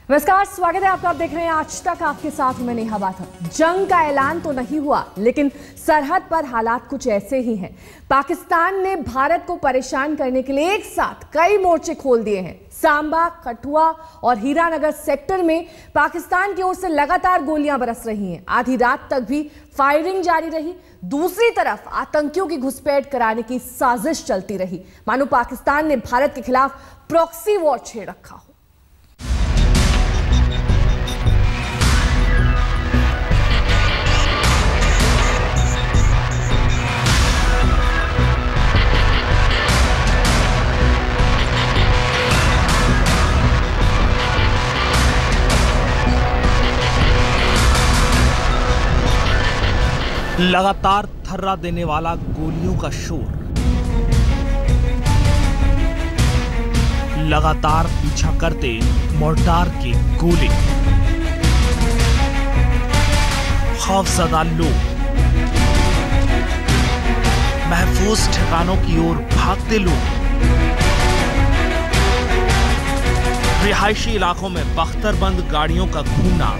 नमस्कार, स्वागत है आपका। आप देख रहे हैं आज तक, आपके साथ मैं नेहा बाथर। जंग का ऐलान तो नहीं हुआ, लेकिन सरहद पर हालात कुछ ऐसे ही हैं। पाकिस्तान ने भारत को परेशान करने के लिए एक साथ कई मोर्चे खोल दिए हैं। सांबा, कठुआ और हीरानगर सेक्टर में पाकिस्तान की ओर से लगातार गोलियां बरस रही हैं। आधी रात तक भी फायरिंग जारी रही। दूसरी तरफ आतंकियों की घुसपैठ कराने की साजिश चलती रही, मानो पाकिस्तान ने भारत के खिलाफ प्रॉक्सी वॉर छेड़ रखा हो। लगातार थर्रा देने वाला गोलियों का शोर, लगातार पीछा करते मोर्टार के गोले, खौफजदा लोग महफूज ठिकानों की ओर भागते लोग, रिहायशी इलाकों में बख्तरबंद गाड़ियों का घूमना,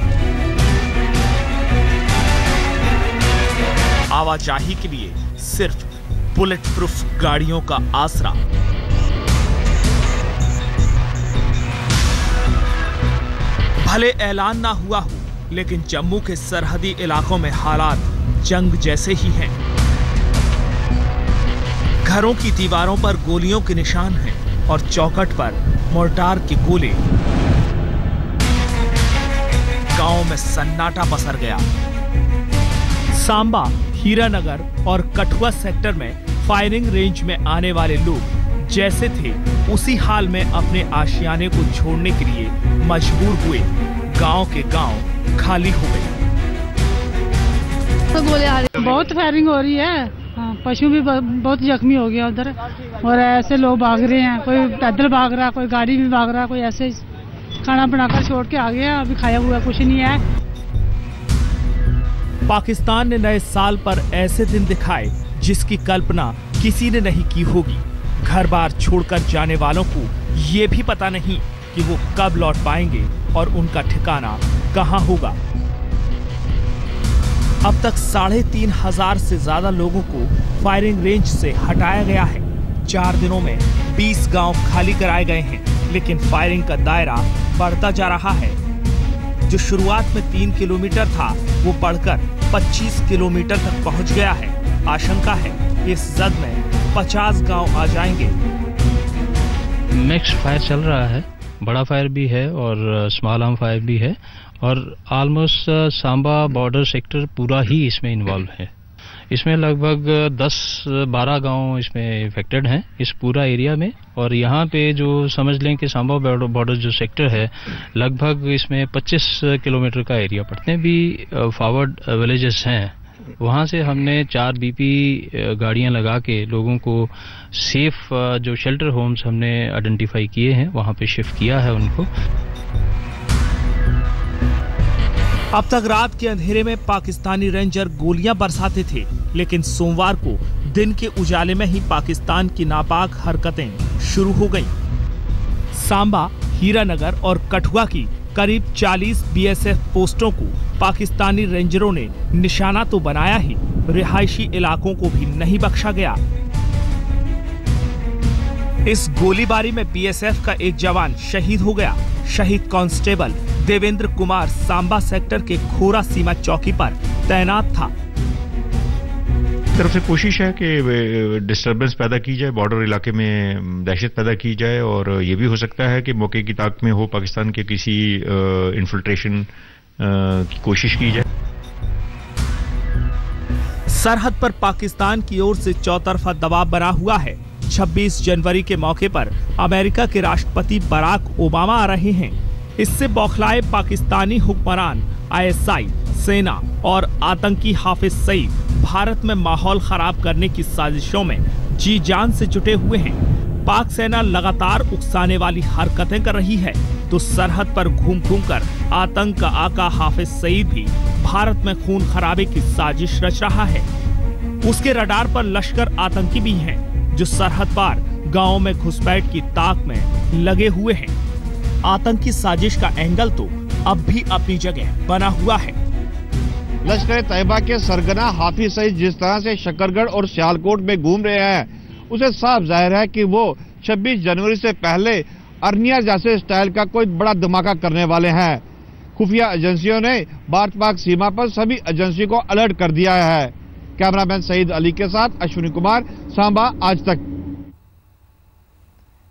आवाजाही के लिए सिर्फ बुलेट प्रूफ गाड़ियों का आसरा। भले ऐलान ना हुआ हो, लेकिन जम्मू के सरहदी इलाकों में हालात जंग जैसे ही हैं। घरों की दीवारों पर गोलियों के निशान हैं और चौखट पर मोर्टार के गोले। गांव में सन्नाटा पसर गया। सांबा, हीरानगर और कठुआ सेक्टर में फायरिंग रेंज में आने वाले लोग जैसे थे उसी हाल में अपने आशियाने को छोड़ने के लिए मजबूर हुए। गांव के गांव खाली हो गए। तो गोले आ रही, बहुत फायरिंग हो रही है। पशु भी बहुत जख्मी हो गया उधर, और ऐसे लोग भाग रहे हैं। कोई पैदल भाग रहा, कोई गाड़ी भी भाग रहा, कोई ऐसे खाना बनाकर छोड़ के आ गया। अभी खाया हुआ कुछ नहीं है। पाकिस्तान ने नए साल पर ऐसे दिन दिखाए जिसकी कल्पना किसी ने नहीं की होगी। घर बार छोड़कर जाने वालों को ये भी पता नहीं कि वो कब लौट पाएंगे और उनका ठिकाना कहां होगा। अब तक 3,500 से ज्यादा लोगों को फायरिंग रेंज से हटाया गया है। 4 दिनों में 20 गांव खाली कराए गए हैं, लेकिन फायरिंग का दायरा बढ़ता जा रहा है। जो शुरुआत में 3 किलोमीटर था, वो बढ़कर 25 किलोमीटर तक पहुंच गया है। आशंका है कि इस जंग में 50 गांव आ जाएंगे। मिक्स फायर चल रहा है, बड़ा फायर भी है और स्मॉल आर्म फायर भी है, और ऑलमोस्ट सांबा बॉर्डर सेक्टर पूरा ही इसमें इन्वॉल्व है। इसमें लगभग 10-12 गांव इसमें इफेक्टेड हैं इस पूरा एरिया में। और यहाँ पे जो समझ लें कि सांबा बॉर्डर जो सेक्टर है, लगभग इसमें 25 किलोमीटर का एरिया पड़ते हैं। भी फॉरवर्ड विलेजेस हैं, वहाँ से हमने 4 BP गाड़ियाँ लगा के लोगों को सेफ जो शेल्टर होम्स हमने आइडेंटिफाई किए हैं, वहाँ पे शिफ्ट किया है उनको। अब तक रात के अंधेरे में पाकिस्तानी रेंजर गोलियां बरसाते थे, लेकिन सोमवार को दिन के उजाले में ही पाकिस्तान की नापाक हरकतें शुरू हो गईं। सांबा, हीरानगर और कठुआ की करीब 40 BSF पोस्टों को पाकिस्तानी रेंजरों ने निशाना तो बनाया ही, रिहायशी इलाकों को भी नहीं बख्शा गया। इस गोलीबारी में BSF का एक जवान शहीद हो गया। शहीद कांस्टेबल देवेंद्र कुमार सांबा सेक्टर के खोरा सीमा चौकी पर तैनात था। तरफ से कोशिश है कि डिस्टरबेंस पैदा की जाए, बॉर्डर इलाके में दहशत पैदा की जाए, और ये भी हो सकता है कि मौके की ताक में हो पाकिस्तान के किसी इन्फिल्ट्रेशन की कोशिश की जाए। सरहद पर पाकिस्तान की ओर से चौतरफा दबाव बना हुआ है। 26 जनवरी के मौके पर अमेरिका के राष्ट्रपति बराक ओबामा आ रहे हैं। इससे बौखलाए पाकिस्तानी हुक्मरान, ISI, सेना और आतंकी हाफिज सईद भारत में माहौल खराब करने की साजिशों में जी जान से जुटे हुए हैं। पाक सेना लगातार उकसाने वाली हरकतें कर रही है, तो सरहद पर घूम घूम कर आतंक का आका हाफिज सईद भी भारत में खून खराबे की साजिश रच रहा है। उसके रडार पर लश्कर आतंकी भी हैं, जो सरहद पार गांवों में घुसपैठ की ताक में लगे हुए हैं। आतंकी साजिश का एंगल तो अब भी अपनी जगह बना हुआ है। लश्कर तैयबा के सरगना हाफिज सईद जिस तरह से शकरगढ़ और सियालकोट में घूम रहे हैं, उसे साफ जाहिर है कि वो 26 जनवरी से पहले अर्निया जैसे स्टाइल का कोई बड़ा धमाका करने वाले हैं। खुफिया एजेंसियों ने भारत पाक सीमा पर सभी एजेंसियों को अलर्ट कर दिया है। कैमरामैन सईद अली के साथ अश्विनी कुमार, सांबा, आज तक।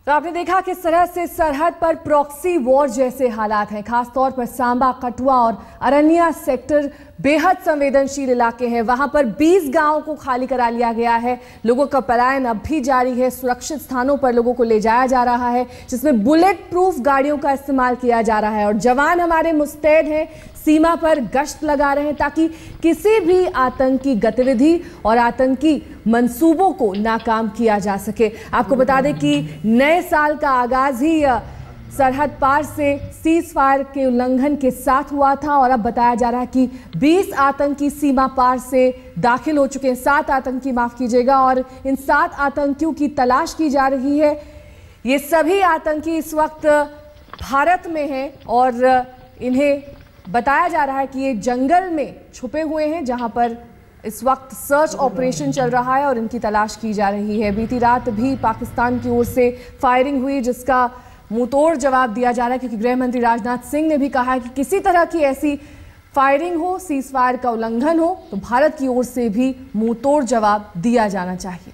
तो आपने देखा किस तरह से सरहद पर प्रॉक्सी वॉर जैसे हालात हैं। खासतौर पर सांबा, कठुआ और अरनिया सेक्टर बेहद संवेदनशील इलाके हैं। वहां पर 20 गांवों को खाली करा लिया गया है। लोगों का पलायन अब भी जारी है। सुरक्षित स्थानों पर लोगों को ले जाया जा रहा है, जिसमें बुलेट प्रूफ गाड़ियों का इस्तेमाल किया जा रहा है। और जवान हमारे मुस्तैद हैं, सीमा पर गश्त लगा रहे हैं ताकि किसी भी आतंकी गतिविधि और आतंकी मंसूबों को नाकाम किया जा सके। आपको बता दें कि नए साल का आगाज ही सरहद पार से सीज फायर के उल्लंघन के साथ हुआ था और अब बताया जा रहा है कि 20 आतंकी सीमा पार से दाखिल हो चुके हैं। 7 आतंकी, माफ कीजिएगा, और इन 7 आतंकियों की तलाश की जा रही है। ये सभी आतंकी इस वक्त भारत में हैं और इन्हें बताया जा रहा है कि ये जंगल में छुपे हुए हैं, जहां पर इस वक्त सर्च ऑपरेशन चल रहा है और इनकी तलाश की जा रही है। बीती रात भी पाकिस्तान की ओर से फायरिंग हुई, जिसका मुंहतोड़ जवाब दिया जा रहा है, क्योंकि गृह मंत्री राजनाथ सिंह ने भी कहा है कि किसी तरह की ऐसी फायरिंग हो, सीज फायर का उल्लंघन हो, तो भारत की ओर से भी मुंहतोड़ जवाब दिया जाना चाहिए।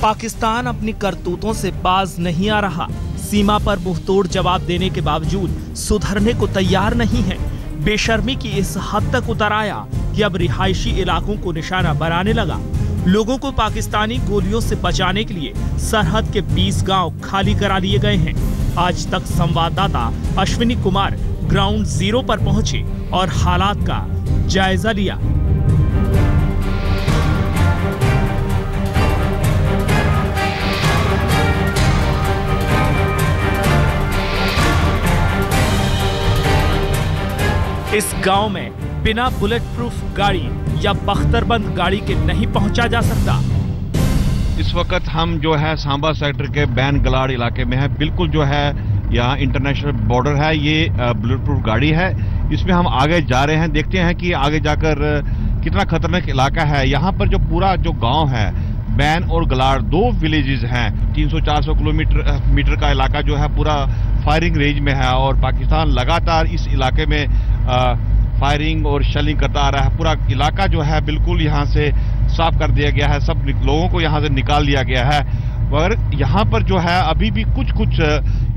पाकिस्तान अपनी करतूतों से बाज नहीं आ रहा। सीमा पर मुंहतोड़ जवाब देने के बावजूद सुधरने को तैयार नहीं है। बेशर्मी की इस हद तक उतर आया कि अब रिहायशी इलाकों को निशाना बनाने लगा। लोगों को पाकिस्तानी गोलियों से बचाने के लिए सरहद के 20 गांव खाली करा लिए गए हैं। आज तक संवाददाता अश्विनी कुमार ग्राउंड जीरो पर पहुंचे और हालात का जायजा लिया। इस गांव में बिना बुलेट प्रूफ गाड़ी या बख्तरबंद गाड़ी के नहीं पहुंचा जा सकता। इस वक्त हम जो है सांबा सेक्टर के बैन गलाड़ इलाके में है। बिल्कुल जो है यहाँ इंटरनेशनल बॉर्डर है। ये बुलेट प्रूफ गाड़ी है। इसमें हम आगे जा रहे हैं, देखते हैं कि आगे जाकर कितना खतरनाक इलाका है। यहाँ पर जो पूरा जो गांव है, बैन और गलाड़, 2 विलेजेस हैं। 300-400 किलोमीटर का इलाका जो है पूरा फायरिंग रेंज में है और पाकिस्तान लगातार इस इलाके में फायरिंग और शेलिंग करता आ रहा है। पूरा इलाका जो है बिल्कुल यहाँ से साफ कर दिया गया है। सब लोगों को यहाँ से निकाल लिया गया है। मगर यहाँ पर जो है अभी भी कुछ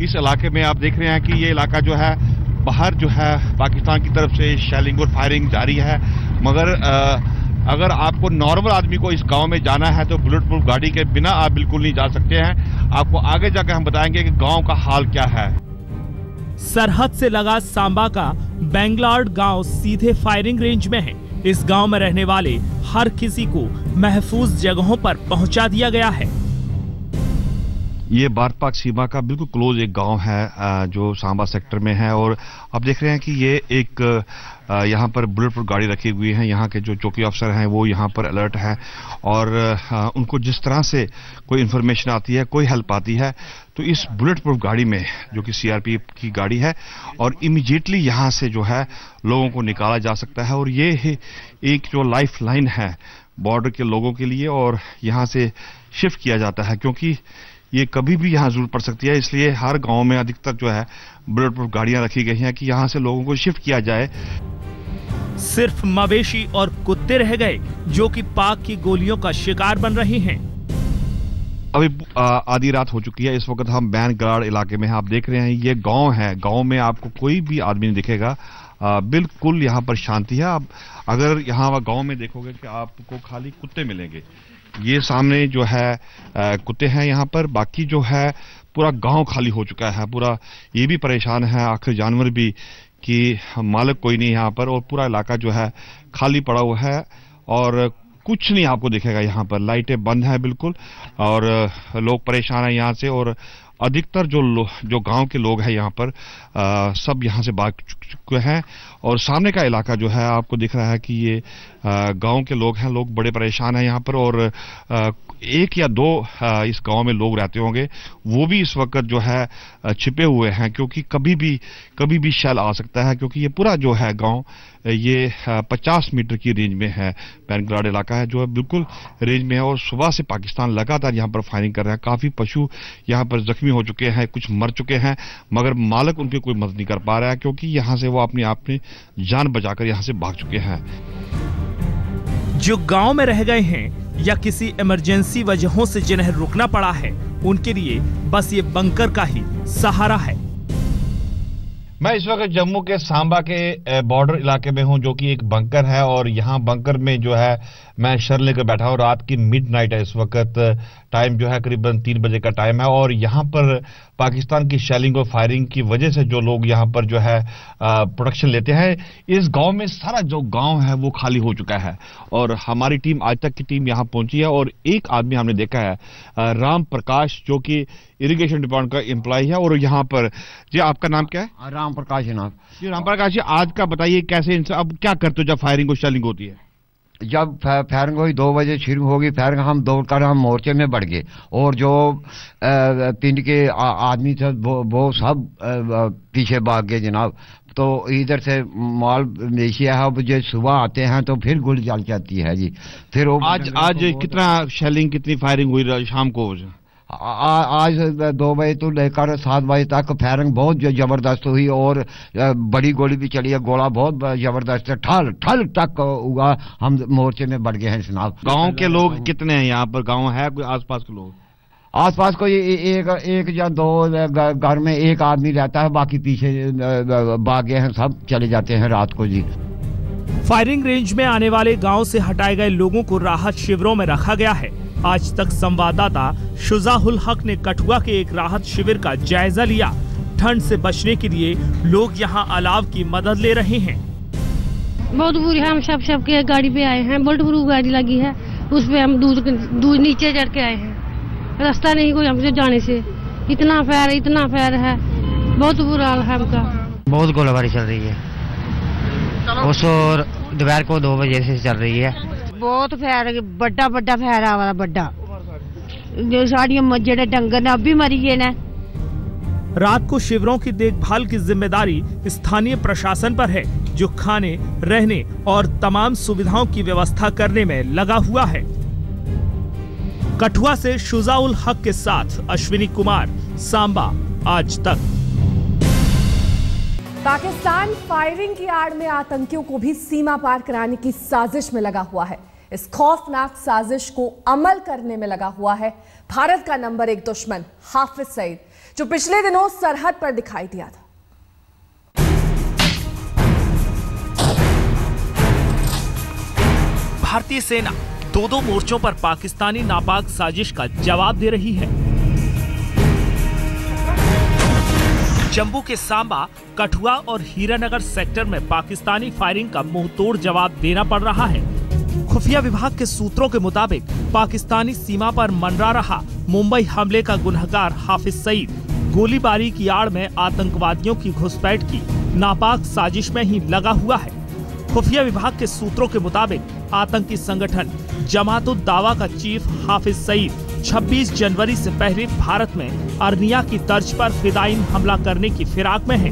इस इलाके में आप देख रहे हैं कि ये इलाका जो है बाहर जो है पाकिस्तान की तरफ से शेलिंग और फायरिंग जारी है। मगर अगर आपको नॉर्मल आदमी को इस गांव में जाना है तो बुलेट प्रूफ गाड़ी के बिना आप बिल्कुल नहीं जा सकते हैं। आपको आगे जाकर हम बताएंगे कि गांव का हाल क्या है। सरहद से लगा सांबा का बैंगलाड़ गांव सीधे फायरिंग रेंज में है। इस गांव में रहने वाले हर किसी को महफूज जगहों पर पहुंचा दिया गया है। ये भारत पाक सीमा का बिल्कुल क्लोज एक गांव है जो सांबा सेक्टर में है और आप देख रहे हैं कि ये एक यहाँ पर बुलेट प्रूफ गाड़ी रखी हुई है। यहाँ के जो चौकी अफसर हैं वो यहाँ पर अलर्ट हैं और उनको जिस तरह से कोई इन्फॉर्मेशन आती है, कोई हेल्प आती है, तो इस बुलेट प्रूफ गाड़ी में जो कि सीआरपीएफ की गाड़ी है और इमीडिएटली यहाँ से जो है लोगों को निकाला जा सकता है। और ये एक जो लाइफ लाइन है बॉर्डर के लोगों के लिए और यहाँ से शिफ्ट किया जाता है, क्योंकि ये कभी भी यहाँ जरूरत पड़ सकती है। इसलिए हर गांव में अधिकतर जो है बुलेट प्रूफ गाड़ियां रखी गई हैं कि यहाँ से लोगों को शिफ्ट किया जाए। सिर्फ मवेशी और कुत्ते रह गए जो कि पाक की गोलियों का शिकार बन रहे हैं। अभी आधी रात हो चुकी है। इस वक्त हम बैन गलाड़ इलाके में हैं। आप देख रहे हैं ये गांव है। गांव में आपको कोई भी आदमी नहीं दिखेगा। बिल्कुल यहाँ पर शांति है। आप अगर यहाँ गांव में देखोगे कि आपको खाली कुत्ते मिलेंगे। ये सामने जो है कुत्ते हैं यहाँ पर, बाकी जो है पूरा गांव खाली हो चुका है। पूरा ये भी परेशान है, आखिर जानवर भी, कि मालिक कोई नहीं यहाँ पर और पूरा इलाका जो है खाली पड़ा हुआ है और कुछ नहीं आपको दिखेगा यहाँ पर। लाइटें बंद हैं बिल्कुल और लोग परेशान हैं यहाँ से और अधिकतर जो गांव के लोग हैं यहाँ पर सब यहाँ से भाग चुके हैं और सामने का इलाका जो है आपको दिख रहा है कि ये गांव के लोग हैं, लोग बड़े परेशान हैं यहाँ पर और एक या दो इस गांव में लोग रहते होंगे, वो भी इस वक्त जो है छिपे हुए हैं क्योंकि कभी भी शेल आ सकता है क्योंकि ये पूरा जो है गांव ये 50 मीटर की रेंज में है। बैनगलाड़ इलाका है जो है बिल्कुल रेंज में है और सुबह से पाकिस्तान लगातार यहाँ पर फायरिंग कर रहे हैं। काफी पशु यहाँ पर जख्मी हो चुके हैं, कुछ मर चुके हैं, मगर मालिक उनकी कोई मदद नहीं कर पा रहा है क्योंकि यहाँ से वो अपने आप में जान बचाकर यहाँ से भाग चुके हैं। जो गांव में रह गए हैं या किसी इमरजेंसी वजहों से जिन्हें रुकना पड़ा है, उनके लिए बस ये बंकर का ही सहारा है। मैं इस वक्त जम्मू के सांबा के बॉर्डर इलाके में हूं जो कि एक बंकर है और यहाँ बंकर में जो है मैं शर लेकर बैठा हूं। रात की मिडनाइट है इस वक्त, टाइम जो है करीबन 3 बजे का टाइम है और यहाँ पर पाकिस्तान की शेलिंग और फायरिंग की वजह से जो लोग यहाँ पर जो है प्रोटेक्शन लेते हैं, इस गांव में सारा जो गांव है वो खाली हो चुका है और हमारी टीम आज तक की टीम यहाँ पहुंची है और एक आदमी हमने देखा है राम प्रकाश जो कि इरिगेशन डिपार्टमेंट का एम्प्लॉय है और यहाँ पर जी आपका नाम क्या है? राम प्रकाश जनाब। जी राम प्रकाश जी, आज का बताइए कैसे इनसे अब क्या करते हो जब फायरिंग और शेलिंग होती है? जब फायरिंग हुई 2 बजे शुरू होगी फायरिंग, हम दौड़कर हम मोर्चे में बढ़ गए और जो पिंड के आदमी थे वो सब पीछे भाग गए जनाब। तो इधर से माल मलेशिया है, जो सुबह आते हैं तो फिर गोली चल जाती है जी। फिर आज कितना शेलिंग कितनी फायरिंग हुई शाम को? आज 2 बजे तो लेकर 7 बजे तक फायरिंग बहुत जबरदस्त हुई और बड़ी गोली भी चली है, गोला बहुत जबरदस्त ठल ठल तक हुआ। हम मोर्चे में बढ़ गए हैं जनाब। गांव के लोग कितने हैं यहाँ पर? गांव है कोई आसपास के लोग? आसपास कोई एक या 2 घर में एक आदमी रहता है, बाकी पीछे भाग गए हैं, सब चले जाते हैं रात को जी। फायरिंग रेंज में आने वाले गांव से हटाए गए लोगों को राहत शिविरों में रखा गया है। आज तक संवाददाता शुजाउल हक ने कठुआ के एक राहत शिविर का जायजा लिया। ठंड से बचने के लिए लोग यहां अलाव की मदद ले रहे हैं। बहुत बुरी है, हम सब के गाड़ी पे आए हैं, बहुत बुरी गाड़ी लगी है, उस पे हम दूर नीचे चढ़ के आए हैं। रास्ता नहीं कोई हमसे जाने से, इतना फैर है, बहुत बुरा हाल है हमका। बहुत गोलाबारी चल रही है उस और दोपहर को 2 बजे से चल रही है। बहुत फैर बड़ा फैर आ वाला बड़ा जो साड़ियां जेड़े डंगर ने अभी मरी गए ने। रात को शिविरों की देखभाल की जिम्मेदारी स्थानीय प्रशासन पर है जो खाने, रहने और तमाम सुविधाओं की व्यवस्था करने में लगा हुआ है। कठुआ से शुजाउल हक के साथ अश्विनी कुमार, सांबा आज तक। पाकिस्तान फायरिंग की आड़ में आतंकियों को भी सीमा पार कराने की साजिश में लगा हुआ है। इस खौफनाक साजिश को अमल करने में लगा हुआ है भारत का नंबर 1 दुश्मन हाफिज सईद, जो पिछले दिनों सरहद पर दिखाई दिया था। भारतीय सेना 2 मोर्चों पर पाकिस्तानी नापाक साजिश का जवाब दे रही है। जम्मू के सांबा, कठुआ और हीरानगर सेक्टर में पाकिस्तानी फायरिंग का मुंहतोड़ जवाब देना पड़ रहा है। खुफिया विभाग के सूत्रों के मुताबिक पाकिस्तानी सीमा पर मंडरा रहा मुंबई हमले का गुनहगार हाफिज सईद गोलीबारी की आड़ में आतंकवादियों की घुसपैठ की नापाक साजिश में ही लगा हुआ है। खुफिया विभाग के सूत्रों के मुताबिक आतंकी संगठन जमात-उद-दावा का चीफ हाफिज सईद 26 जनवरी से पहले भारत में अर्निया की तर्ज पर फिदायीन हमला करने की फिराक में है।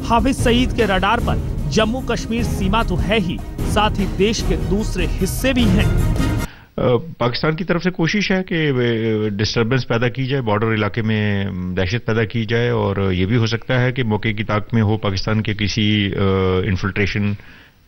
हाफिज सईद के रडार पर जम्मू कश्मीर सीमा तो है ही, साथ ही देश के दूसरे हिस्से भी हैं। पाकिस्तान की तरफ से कोशिश है कि डिस्टर्बेंस पैदा की जाए, बॉर्डर इलाके में दहशत पैदा की जाए और ये भी हो सकता है कि मौके की ताक में हो पाकिस्तान के किसी इन्फिल्ट्रेशन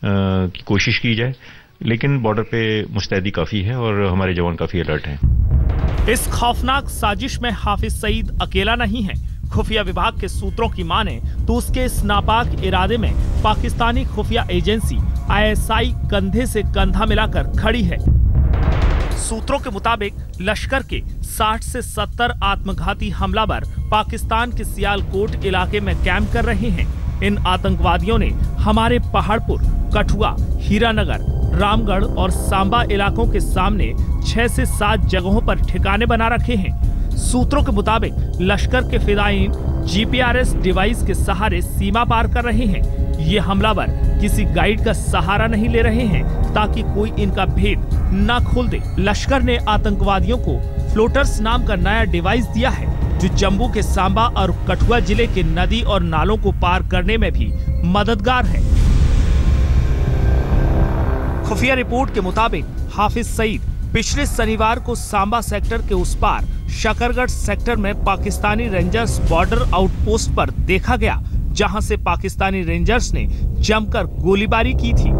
की कोशिश की जाए, लेकिन बॉर्डर पे मुस्तैदी काफी है और हमारे जवान काफी अलर्ट हैं। इस खौफनाक साजिश में हाफिज सईद अकेला नहीं है। खुफिया विभाग के सूत्रों की माने तो उसके इस नापाक इरादे में पाकिस्तानी खुफिया एजेंसी ISI कंधे से कंधा मिलाकर खड़ी है। सूत्रों के मुताबिक लश्कर के 60 से 70 आत्मघाती हमलावर पाकिस्तान के सियालकोट इलाके में कैंप कर रहे हैं। इन आतंकवादियों ने हमारे पहाड़पुर, कठुआ, हीरानगर, रामगढ़ और सांबा इलाकों के सामने 6 से 7 जगहों पर ठिकाने बना रखे हैं। सूत्रों के मुताबिक लश्कर के फिदायीन जीपीआरएस डिवाइस के सहारे सीमा पार कर रहे हैं। ये हमलावर किसी गाइड का सहारा नहीं ले रहे हैं ताकि कोई इनका भेद न खोल दे। लश्कर ने आतंकवादियों को फ्लोटर्स नाम का नया डिवाइस दिया है जो जम्मू के सांबा और कठुआ जिले के नदी और नालों को पार करने में भी मददगार है। खुफिया रिपोर्ट के मुताबिक हाफिज सईद पिछले शनिवार को सांबा सेक्टर के उस पार शकरगढ़ सेक्टर में पाकिस्तानी रेंजर्स बॉर्डर आउटपोस्ट पर देखा गया, जहां से पाकिस्तानी रेंजर्स ने जमकर गोलीबारी की थी।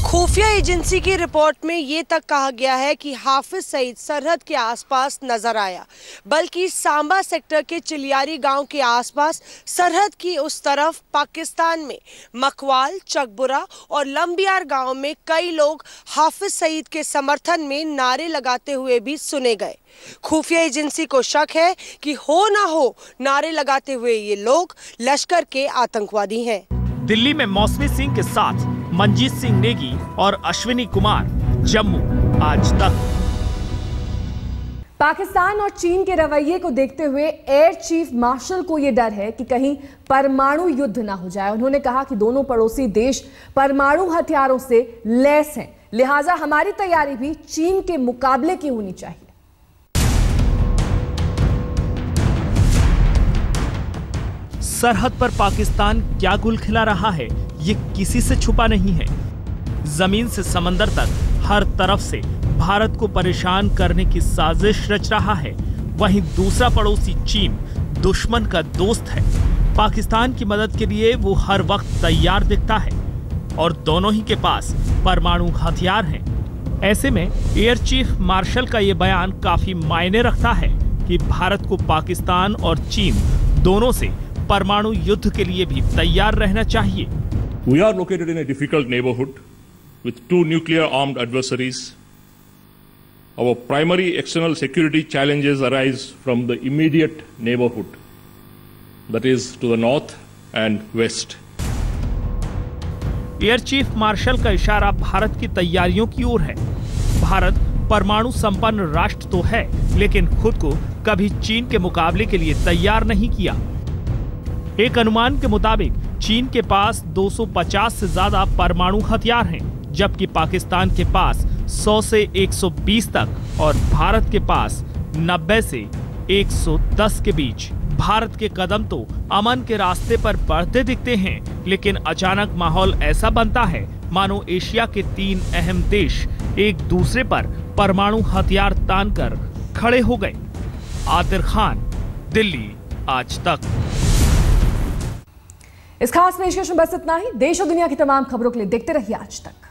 खुफिया एजेंसी की रिपोर्ट में ये तक कहा गया है कि हाफिज सईद सरहद के आसपास नजर आया, बल्कि सांबा सेक्टर के चिलियारी गांव के आसपास सरहद की उस तरफ पाकिस्तान में मखवाल, चकबुरा और लंबियार गांव में कई लोग हाफिज सईद के समर्थन में नारे लगाते हुए भी सुने गए। खुफिया एजेंसी को शक है कि हो ना हो नारे लगाते हुए ये लोग लश्कर के आतंकवादी हैं। दिल्ली में मौसमी सिंह के साथ मंजीत सिंह नेगी और अश्विनी कुमार, जम्मू आज तक। पाकिस्तान और चीन के रवैये को देखते हुए एयर चीफ मार्शल को यह डर है कि कहीं परमाणु युद्ध ना हो जाए। उन्होंने कहा कि दोनों पड़ोसी देश परमाणु हथियारों से लैस हैं, लिहाजा हमारी तैयारी भी चीन के मुकाबले की होनी चाहिए। सरहद पर पाकिस्तान क्या गुल खिला रहा है, ये किसी से छुपा नहीं है। जमीन से समंदर तक हर तरफ से भारत को परेशान करने की साजिश रच रहा है। वहीं दूसरा पड़ोसी चीन दुश्मन का दोस्त है। पाकिस्तान की मदद के लिए वो हर वक्त तैयार दिखता है और दोनों ही के पास परमाणु हथियार हैं। ऐसे में एयर चीफ मार्शल का ये बयान काफी मायने रखता है कि भारत को पाकिस्तान और चीन दोनों से परमाणु युद्ध के लिए भी तैयार रहना चाहिए। We are located in a difficult neighborhood with two nuclear armed adversaries. Our primary external security challenges arise from the immediate neighborhood, that is to the north and west. Air chief marshal का इशारा भारत की तैयारियों की ओर है। भारत परमाणु संपन्न राष्ट्र तो है, लेकिन खुद को कभी चीन के मुकाबले के लिए तैयार नहीं किया। एक अनुमान के मुताबिक चीन के पास 250 से ज्यादा परमाणु हथियार हैं, जबकि पाकिस्तान के पास 100 से 120 तक और भारत के पास 90 से 110 के बीच। भारत के कदम तो अमन के रास्ते पर बढ़ते दिखते हैं, लेकिन अचानक माहौल ऐसा बनता है मानो एशिया के 3 अहम देश एक दूसरे पर परमाणु हथियार तानकर खड़े हो गए। आतिर खान, दिल्ली आज तक। इस खास पेशकश में बस इतना ही। देश और दुनिया की तमाम खबरों के लिए देखते रहिए आज तक।